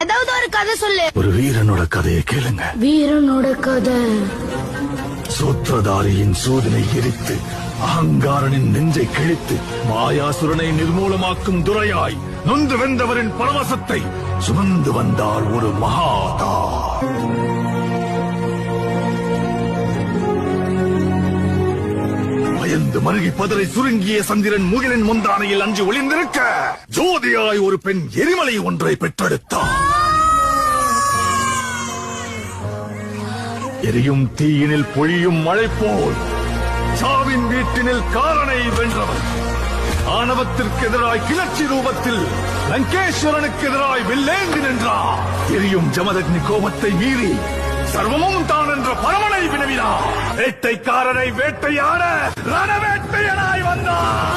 ஏதாவது ஒரு கதை சொல்லு. ஒரு வீரனோட கதையை கேளுங்க. வீரனோட கதை. சூத்திரதாரியின் சூதனை எரித்து அகங்காரனின் நெஞ்சை கிழித்து மாயாசுரனை நிர்மூலமாக்கும் துரையாய் நொந்து வென்றவரின் பரவசத்தை சுமந்து வந்தார் ஒரு மகாதா. பயந்து மருகி பதரை சுருங்கிய சந்திரன் முகிலின் முந்தானையில் அஞ்சு ஒளிந்திருக்க ஜோதியாய் ஒரு பெண் எரிமலை ஒன்றை பெற்றெடுத்தார். எரியும் தீயினில் பொழியும் மழை போல் சாவின் வீட்டினில் காரனை வென்றவர். ஆணவத்திற்கு எதிராய் கிளர்ச்சி ரூபத்தில் லங்கேஸ்வரனுக்கு எதிராய் வில்லேந்தி நின்றார். எரியும் ஜமதக்னி கோபத்தை மீறி சர்வமும் தான் என்ற பரமனை வினவினார். வேட்டைக்காரனை வேட்டையாட ரணவேட்டையனாய் வந்தார்.